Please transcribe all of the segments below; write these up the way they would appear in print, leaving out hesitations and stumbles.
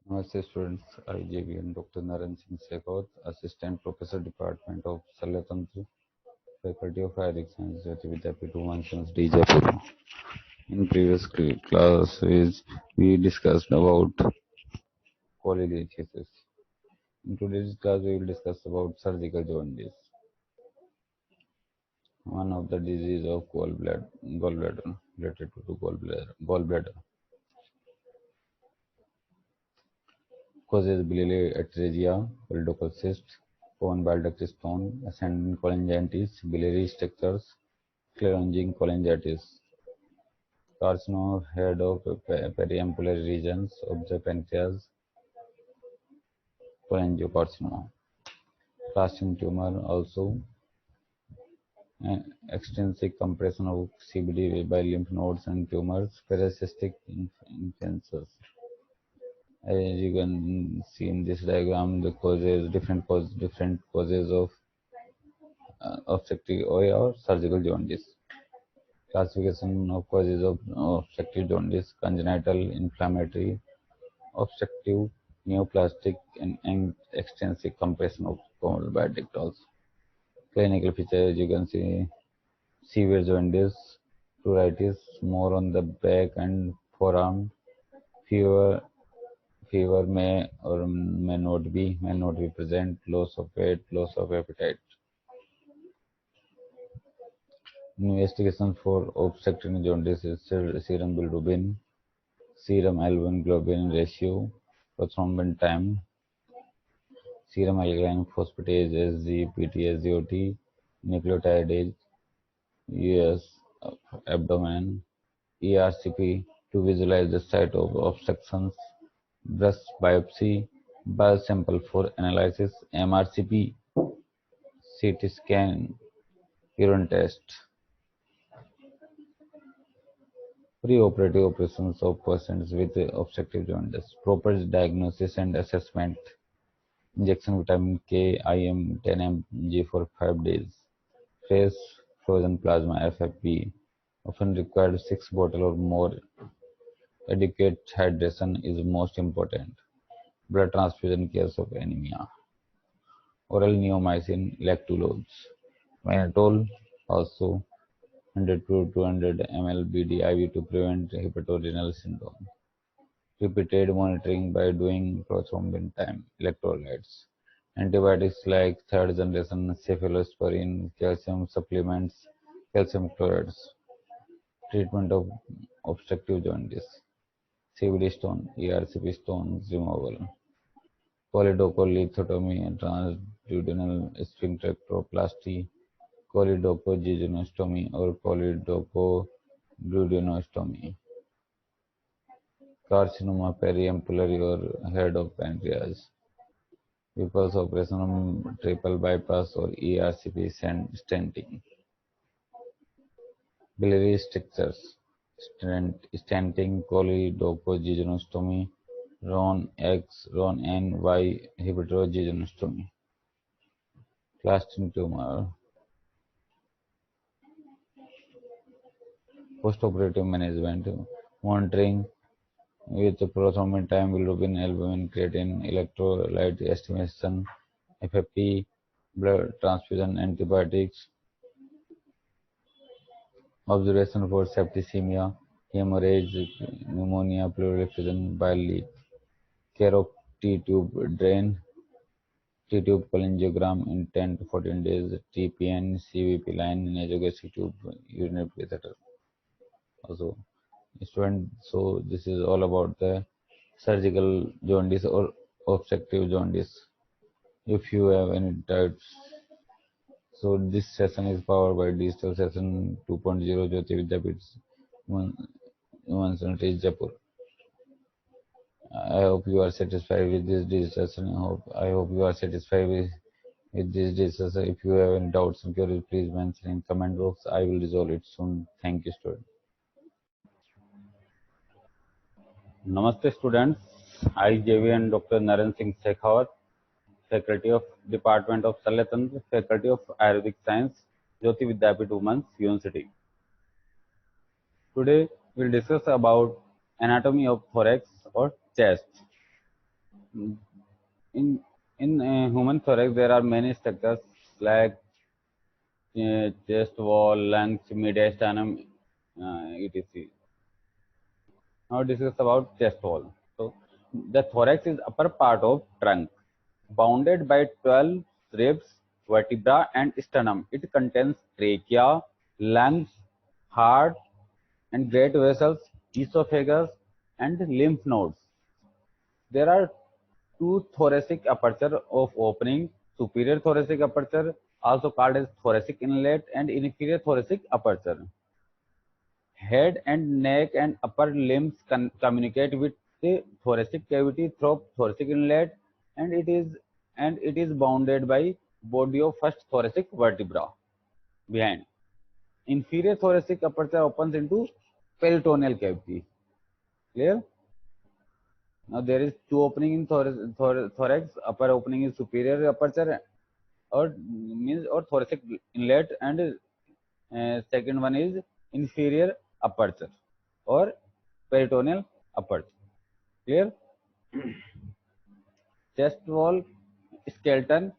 Namaste students, IJVN Dr. Naren Singh Shekhawat, Assistant Professor Department of Salyatantra, Faculty of Ayurvedic Science, Jyoti Vidyapeeth, Women's D. Jaipur. In previous classes, we discussed about polylichisis. In today's class, we will discuss about surgical jaundice, one of the disease of gallbladder related to gallbladder. Causes biliary atresia, choledochal cyst, common bile duct stone, ascending cholangitis, biliary strictures, sclerosing cholangitis, carcinoma of head of periampullary regions of the pancreas, cholangiocarcinoma, clastin tumor also, extrinsic compression of CBD by lymph nodes and tumors, paracystic influences. As you can see in this diagram, the different causes of obstructive or surgical jaundice. Classification of causes of obstructive jaundice: congenital, inflammatory, obstructive, neoplastic, and extensive compression of small bile ducts. Clinical features: you can see severe jaundice, pruritus, more on the back and forearm, fever, fever may not be present, loss of weight, loss of appetite. Investigation for obstructive jaundice is serum bilirubin, serum albumin globulin ratio, prothrombin time, serum alkaline phosphatase (SGPT, SGOT), nucleotidase, US abdomen, ERCP to visualize the site of obstructions, breast biopsy, bile sample for analysis, MRCP, CT scan, urine test. Pre-operative operations of patients with obstructive jaundice, proper diagnosis and assessment, injection vitamin K, IM 10 mg for 5 days, fresh frozen plasma FFP, often required 6 bottles or more, adequate hydration is most important, blood transfusion in case of anemia, oral neomycin lactulose, mannitol also 100 to 200 ml BD IV to prevent hepatorenal syndrome. Repeated monitoring by doing prothrombin time, electrolytes, antibiotics like third generation cephalosporin, calcium supplements, calcium chlorides, treatment of obstructive jaundice, CVD stone, ERCP stones removal, choledochoralithotomy, transduodenal sphincteroplasty, choledochogynostomy or choledochoduodenostomy, carcinoma periampullary or head of pancreas, People's operation triple bypass or ERCP stenting, biliary strictures, stenting, choledochogynostomy, RON X, RON N, Y, hepatogynostomy, clastin tumor, postoperative management, monitoring with prothrombin time, bilirubin, albumin, creatinine, electrolyte estimation, FFP, blood transfusion, antibiotics, observation for septicemia, hemorrhage, pneumonia, pleural effusion, bile leak, care of T-tube drain, T-tube cholangiogram in 10 to 14 days, TPN, CVP line, nasogastric tube, urinary catheter. Also, student, so this is all about the surgical jaundice or obstructive jaundice. If you have any doubts, so this session is powered by Digital Session 2.0 Jyoti Vidyapeeth Women's Jaipur. I hope you are satisfied with this discussion. I hope you are satisfied with this discussion. If you have any doubts and queries, please mention in comment box. I will resolve it soon. Thank you, student. Namaste, students. I, JVN Dr. Naren Singh Shekhawat, Faculty of Department of Salyatantra, Faculty of Ayurvedic Science, Jyoti Vidyapeeth Women's University. Today, we'll discuss about anatomy of thorax or chest. In human thorax, there are many structures like chest wall, lungs, mediastinum, etc. Now discuss about chest wall. So the thorax is upper part of trunk, bounded by 12 ribs, vertebra, and sternum. It contains trachea, lungs, heart, and great vessels, esophagus, and lymph nodes. There are two thoracic aperture of opening: superior thoracic aperture, also called as thoracic inlet, and inferior thoracic aperture. Head and neck and upper limbs communicate with the thoracic cavity through thoracic inlet, and it is bounded by body of first thoracic vertebra behind. Inferior thoracic aperture opens into peritoneal cavity. Clear? Now there is two opening in thorax. Upper opening is superior aperture, or thoracic inlet, and second one is inferior aperture or peritoneal aperture. Clear? Chest wall skeleton.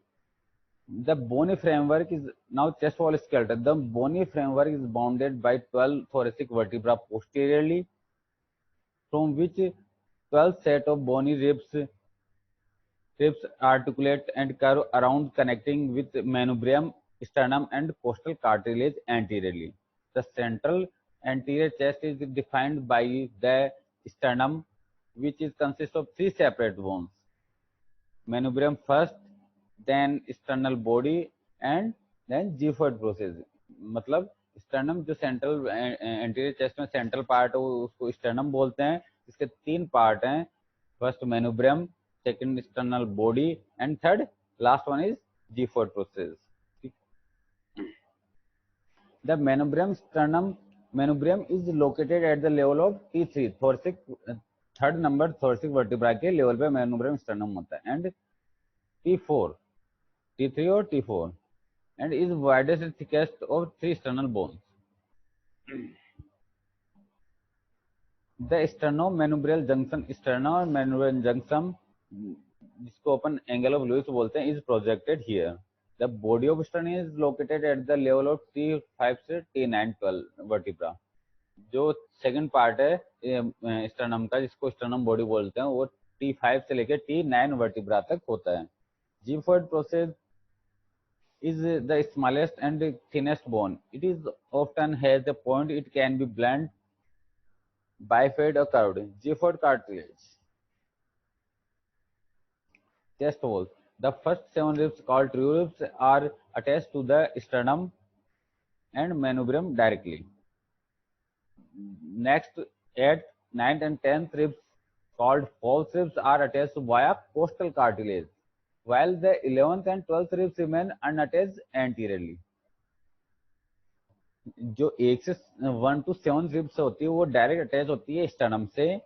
The bony framework is now chest wall skeleton. The bony framework is bounded by 12 thoracic vertebra posteriorly, from which 12 set of bony ribs articulate and curve around, connecting with manubrium, sternum, and costal cartilage anteriorly. The central anterior chest is defined by the sternum, which is consists of three separate bones: manubrium first, then sternal body, and then gyphoid process. मतलब sternum जो central anterior chest में central part है उसको sternum बोलते हैं. इसके तीन part हैं: first manubrium, second sternal body, and third last one is gyphoid process. The manubrium is located at the level of T3 thoracic, third number thoracic vertebra के level पे manubrium sternum होता है, and T4, T3 or T4, and is widest and thickest of three sternal bones. The sternomanubrial junction, sternomanubrial junction, जिसको अपन angle of Lewis बोलते हैं, is projected here. The body of sternum is located at the level of T5 से T9 12 vertebra. जो second part है sternum का, जिसको sternum body बोलते हैं, वो T5 से लेकर T9 वर्टिब्रा तक होता है. Gyphoid process is the smallest and thinnest bone. It is often has a point. It can be blunt, bifid, or curved. Gyphoid cartilage. Chest wall. The first 7 ribs, called true ribs, are attached to the sternum and manubrium directly. Next, 8th, 9th, and 10th ribs, called false ribs, are attached via costal cartilage, while the 11th and 12th ribs remain unattached anteriorly. जो 1 से 1 to 7 ribs होती है वो direct attach होती है sternum से,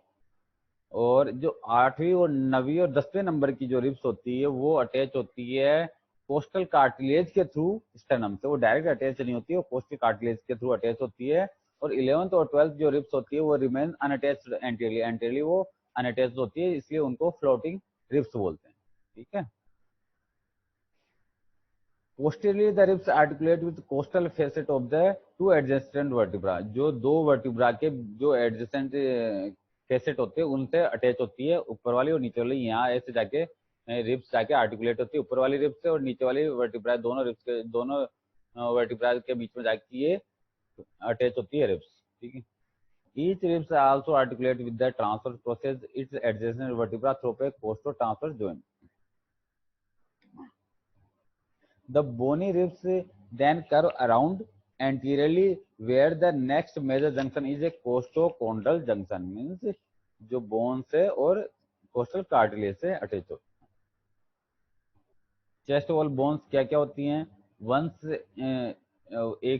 और जो 8वीं और 9वीं और 10वें नंबर की जो रिब्स होती है वो अटैच होती है कोस्टल कार्टिलेज के थ्रू स्टर्नम से. वो डायरेक्ट अटैच नहीं होती है, वो कोस्टल कार्टिलेज के थ्रू अटैच होती है. और 11th और 12th जो रिब्स होती है वो रिमेन अनअटैच्ड एंटीरियरली वो अनअटैच्ड होती है, इसलिए उनको फ्लोटिंग रिब्स बोलते हैं. ठीक है. Posteriorly, the ribs articulate with costal facet of the two adjacent vertebra. जो दो वर्टिब्रा के जो एडजेसेंट फेसेट होते हैं उनसे अटैच होती है, ऊपर वाली और नीचे वाली. यहाँ ऐसे जाके रिब्स जाके आर्टिकुलेट होती है ऊपर वाली रिब्स से, और नीचे वाली वर्टिब्रा दोनों रिब्स के दोनों वर्टिब्रा के बीच में जाके ये अटैच होती है रिब्स. ठीक है. Each ribs also articulate with the transverse process its adjacent vertebra through a costo-transverse joint. The bony ribs then curve around anteriorly, where the next major junction is a costochondral junction, means जो bone से और costal cartilage से attach होती है. Chest wall bones क्या क्या होती हैं? 1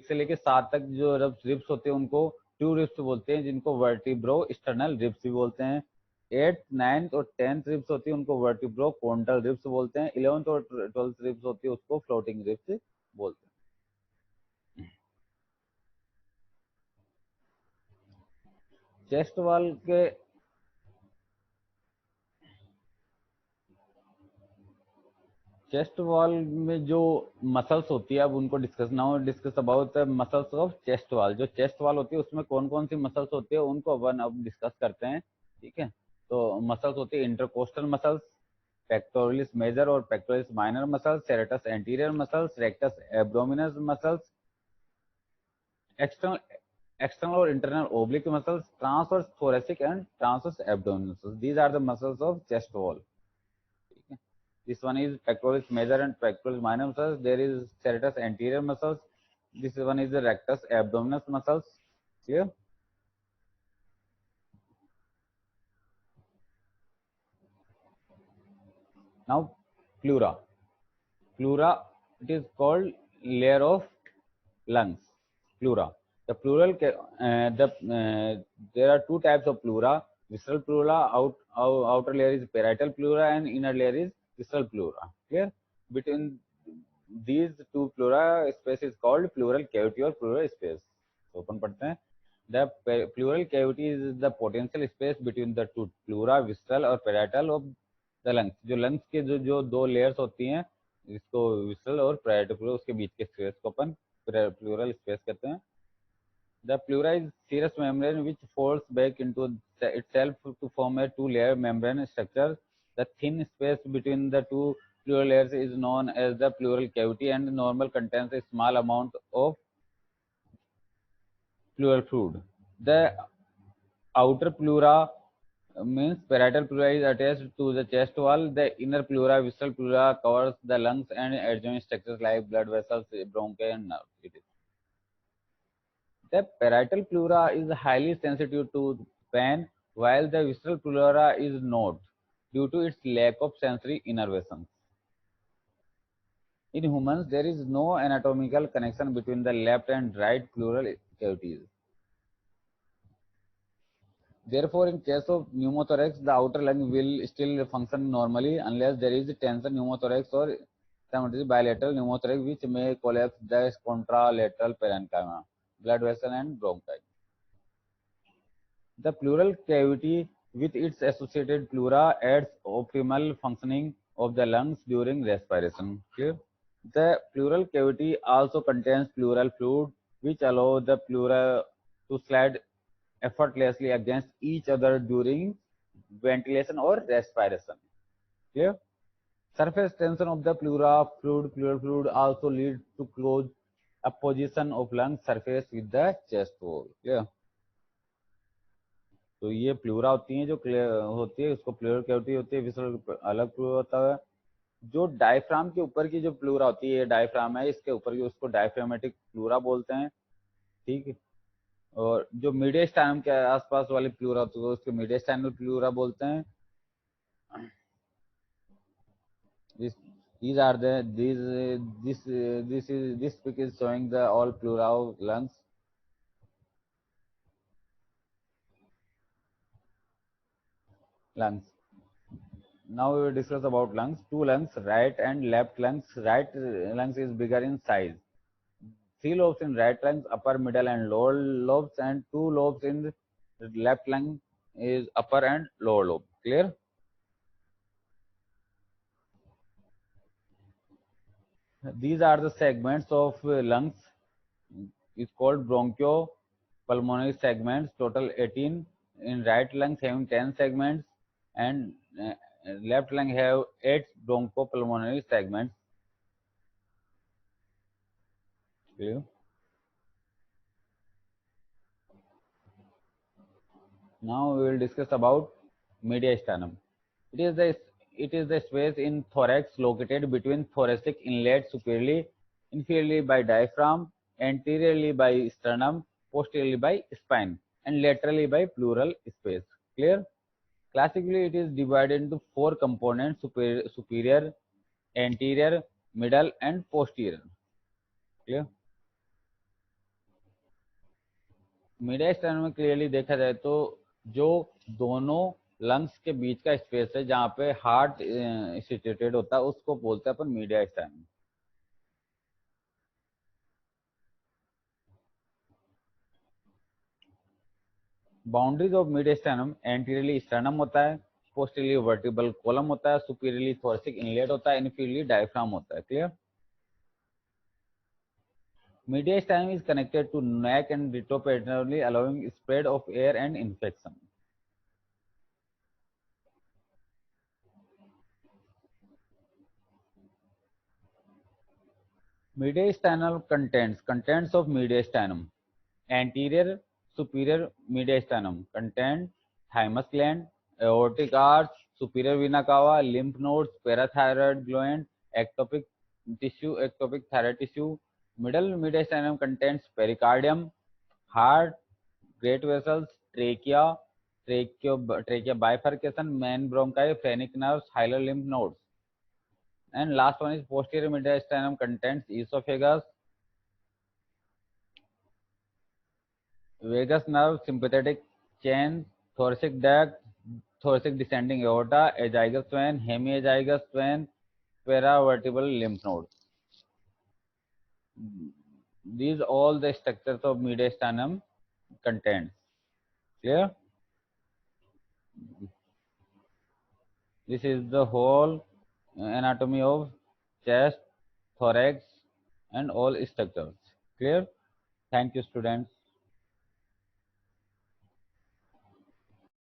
से लेके 7 तक जो रिब्स होते हैं उनको ट्रू रिब्स बोलते हैं, जिनको वर्टिब्रो स्टर्नल रिब्स भी बोलते हैं. 8th, 9th और 10th रिब्स होती है उनको वर्टिब्रो कोंडल रिब्स बोलते हैं. 11th और 12th रिब्स होती है उसको फ्लोटिंग रिब्स बोलते हैं. चेस्ट वॉल के चेस्ट वॉल में जो मसल्स होती है, अब उनको discuss about muscles of chest wall. जो चेस्ट वॉल होती है उसमें कौन कौन सी मसल्स होती है उनको अपन अब डिस्कस करते हैं, ठीक है। तो मसल्स होती है इंटरकोस्टल मसल्स, पेक्टोरलिस मेजर और pectoralis minor muscles, serratus anterior muscles, rectus abdominis muscles, external external or internal oblique muscles, transverse thoracic and transverse abdominal muscles. These are the muscles of chest wall. ठीक है। This one is pectoralis major and pectoralis minor muscles. There is serratus anterior muscles. This one is the rectus abdominis muscles. Clear? Now, pleura. Pleura, it is called layer of lungs. Pleura. The pleural, there are two types of pleura. Visceral pleura, outer layer is parietal pleura and inner layer is visceral pleura. Clear? Between these two pleura, space is called pleural cavity or pleural space. So अपन पढ़ते हैं. The pleural cavity is the potential space between the two pleura, visceral और parietal of the lungs. जो lungs के जो दो layers होती हैं, इसको visceral और parietal pleura, उसके बीच के space को अपन pleural space कहते हैं. The pleura is serous membrane which folds back into itself to form a two-layer membrane structure. The thin space between the two pleural layers is known as the pleural cavity and normal contains a small amount of pleural fluid. The outer pleura means parietal pleura is attached to the chest wall. The inner pleura, visceral pleura, covers the lungs and adjoining structures like blood vessels, bronchi, and nerves. The parietal pleura is highly sensitive to pain, while the visceral pleura is not, due to its lack of sensory innervations. In humans, there is no anatomical connection between the left and right pleural cavities. Therefore, in case of pneumothorax, the outer lung will still function normally unless there is tension pneumothorax or simultaneous bilateral pneumothorax, which may collapse the contralateral parenchyma, blood vessel, and bronchi. The pleural cavity with its associated pleura aids optimal functioning of the lungs during respiration. Clear? The pleural cavity also contains pleural fluid, which allows the pleura to slide effortlessly against each other during ventilation or respiration. Clear? Surface tension of the pleural fluid also leads to close apposition of lung surface with the chest wall. Clear? तो ये pleura होती है, जो होती है उसको pleural cavity होती है, विसर्जन अलग प्लूरा होता है। जो डायफ्राम के ऊपर की जो प्लूरा होती है, ये डायफ्राम है, इसके ऊपर की उसको डायफ्रामेटिक प्लूरा बोलते हैं, ठीक है। और जो मीडियस्टाइनम के आसपास वाली प्लूरा होती है उसको मीडियस्टाइनल प्लूरा बोलते हैं। These are the this pic is showing the all pleura of lungs. Now we will discuss about lungs. Two lungs, right and left lungs. Right lungs is bigger in size. Three lobes in right lungs, upper, middle, and lower lobes, and two lobes in left lung is upper and lower lobe. Clear? These are the segments of lungs. It's called bronchopulmonary segments. Total 18. In right lungs having 10 segments, and left lung have 8 bronchopulmonary segments. Clear? Now we will discuss about mediastinum. It is the it is the space in thorax located between thoracic inlet superiorly, inferiorly by diaphragm, anteriorly by sternum, posteriorly by spine, and laterally by pleural space. Clear? Classically, it is divided into four components: superior, anterior, middle, and posterior. Clear? Media में clearly देखा जाए तो जो दोनों lungs के बीच का space है जहाँ पे हार्ट सिचुएटेड होता है उसको बोलते हैं अपन mediastinum. Boundaries of mediastinum, anteriorly sternum होता है, पोस्टीरियरली वर्टिब्रल कॉलम होता है, सुपीरियरली थोरैसिक इनलेट होता है, इन्फीरियरली डायफ्राम होता है। Clear? Mediastinum is connected to neck and retroperitoneally, allowing spread of air and infection. Mediastinal contents of mediastinum: anterior superior mediastinum contain thymus gland, aortic arch, superior vena cava, lymph nodes, parathyroid gland, ectopic ectopic thyroid tissue. Middle mediastinum contains pericardium, heart, great vessels, trachea bifurcation, main bronchi, phrenic nerves, hilar lymph nodes. And last one is posterior mediastinum contains esophagus, vagus nerve, sympathetic chain, thoracic duct, thoracic descending aorta, azygous vein, hemiazygous vein, paravertebral lymph nodes. These all the structures of mediastinum contains. Clear? This is the whole anatomy of chest, thorax, and all structures. Clear? Thank you, students.